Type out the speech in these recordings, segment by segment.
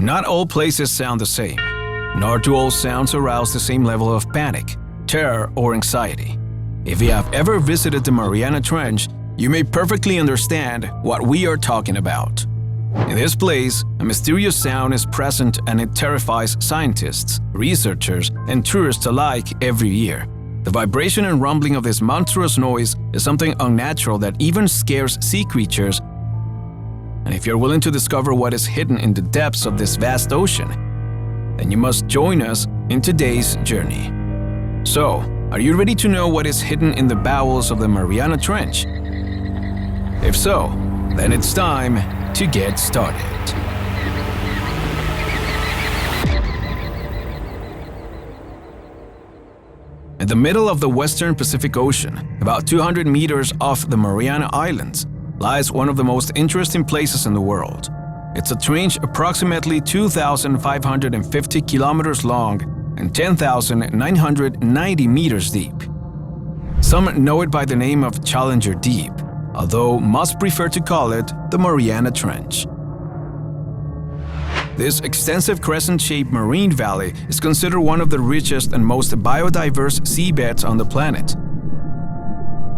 Not all places sound the same, nor do all sounds arouse the same level of panic, terror, or anxiety. If you have ever visited the Mariana Trench, you may perfectly understand what we are talking about. In this place, a mysterious sound is present and it terrifies scientists, researchers, and tourists alike every year. The vibration and rumbling of this monstrous noise is something unnatural that even scares sea creatures. And if you're willing to discover what is hidden in the depths of this vast ocean, then you must join us in today's journey. So, are you ready to know what is hidden in the bowels of the Mariana Trench? If so, then it's time to get started. In the middle of the western Pacific Ocean, about 200 meters off the Mariana Islands, lies one of the most interesting places in the world. It's a trench approximately 2,550 kilometers long and 10,990 meters deep. Some know it by the name of Challenger Deep, although most prefer to call it the Mariana Trench. This extensive crescent-shaped marine valley is considered one of the richest and most biodiverse seabeds on the planet.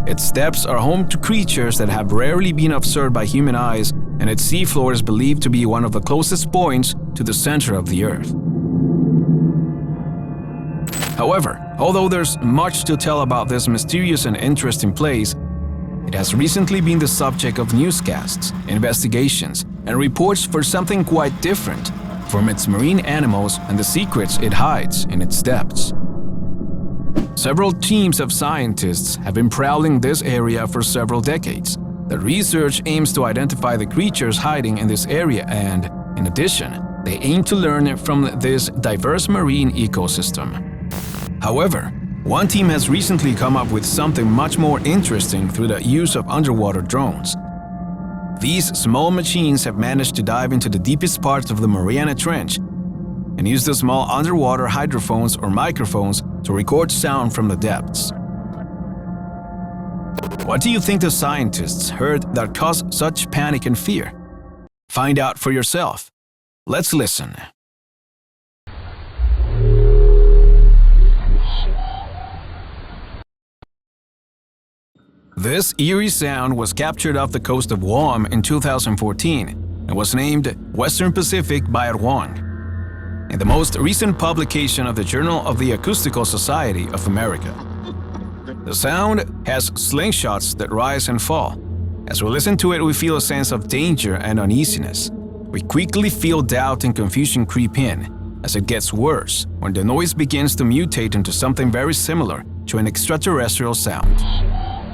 Its depths are home to creatures that have rarely been observed by human eyes, and its seafloor is believed to be one of the closest points to the center of the Earth. However, although there's much to tell about this mysterious and interesting place, it has recently been the subject of newscasts, investigations, and reports for something quite different from its marine animals and the secrets it hides in its depths. Several teams of scientists have been prowling this area for several decades. The research aims to identify the creatures hiding in this area and, in addition, they aim to learn from this diverse marine ecosystem. However, one team has recently come up with something much more interesting through the use of underwater drones. These small machines have managed to dive into the deepest parts of the Mariana Trench and use the small underwater hydrophones or microphones to record sound from the depths. What do you think the scientists heard that caused such panic and fear? Find out for yourself. Let's listen. This eerie sound was captured off the coast of Guam in 2014 and was named Western Pacific Bayarwang in the most recent publication of the Journal of the Acoustical Society of America. The sound has slingshots that rise and fall. As we listen to it, we feel a sense of danger and uneasiness. We quickly feel doubt and confusion creep in, as it gets worse when the noise begins to mutate into something very similar to an extraterrestrial sound.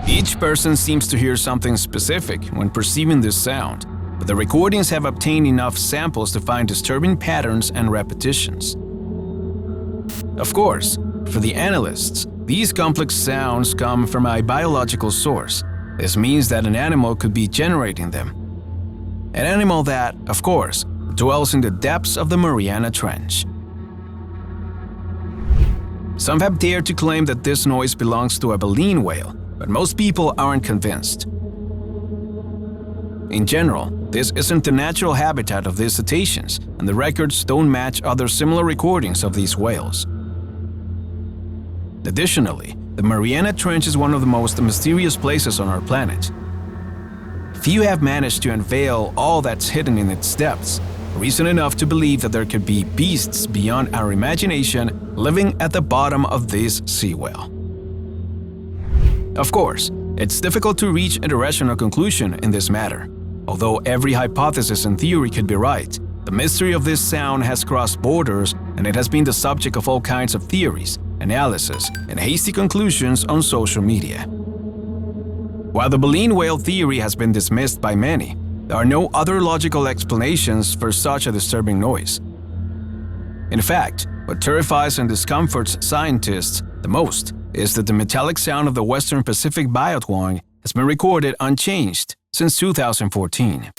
Each person seems to hear something specific when perceiving this sound, but the recordings have obtained enough samples to find disturbing patterns and repetitions. Of course, for the analysts, these complex sounds come from a biological source. This means that an animal could be generating them. An animal that, of course, dwells in the depths of the Mariana Trench. Some have dared to claim that this noise belongs to a baleen whale, but most people aren't convinced. In general, this isn't the natural habitat of these cetaceans, and the records don't match other similar recordings of these whales. Additionally, the Mariana Trench is one of the most mysterious places on our planet. Few have managed to unveil all that's hidden in its depths, reason enough to believe that there could be beasts beyond our imagination living at the bottom of this sea whale. Of course, it's difficult to reach a rational conclusion in this matter. Although every hypothesis and theory could be right, the mystery of this sound has crossed borders and it has been the subject of all kinds of theories, analysis, and hasty conclusions on social media. While the baleen whale theory has been dismissed by many, there are no other logical explanations for such a disturbing noise. In fact, what terrifies and discomforts scientists the most is that the metallic sound of the Western Pacific Bayarwang has been recorded unchanged since 2014.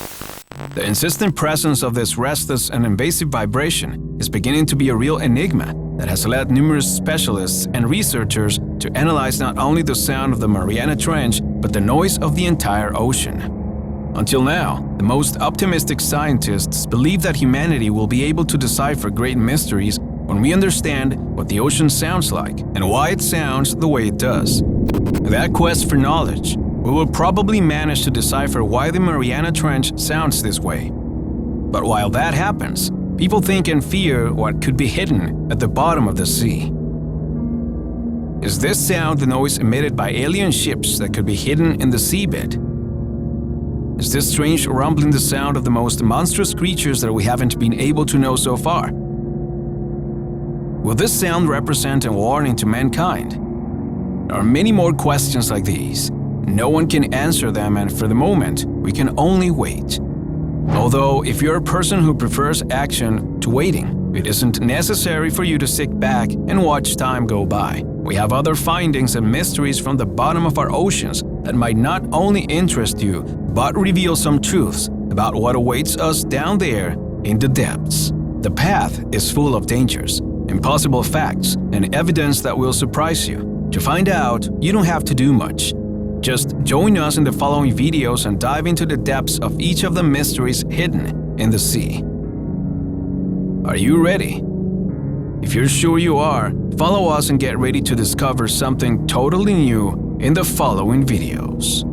The insistent presence of this restless and invasive vibration is beginning to be a real enigma that has led numerous specialists and researchers to analyze not only the sound of the Mariana Trench, but the noise of the entire ocean. Until now, the most optimistic scientists believe that humanity will be able to decipher great mysteries when we understand what the ocean sounds like and why it sounds the way it does. In that quest for knowledge, we will probably manage to decipher why the Mariana Trench sounds this way. But while that happens, people think and fear what could be hidden at the bottom of the sea. Is this sound the noise emitted by alien ships that could be hidden in the seabed? Is this strange rumbling the sound of the most monstrous creatures that we haven't been able to know so far? Will this sound represent a warning to mankind? There are many more questions like these. No one can answer them, and for the moment, we can only wait. Although, if you're a person who prefers action to waiting, it isn't necessary for you to sit back and watch time go by. We have other findings and mysteries from the bottom of our oceans that might not only interest you, but reveal some truths about what awaits us down there in the depths. The path is full of dangers, impossible facts, and evidence that will surprise you. To find out, you don't have to do much. Just join us in the following videos and dive into the depths of each of the mysteries hidden in the sea. Are you ready? If you're sure you are, follow us and get ready to discover something totally new in the following videos.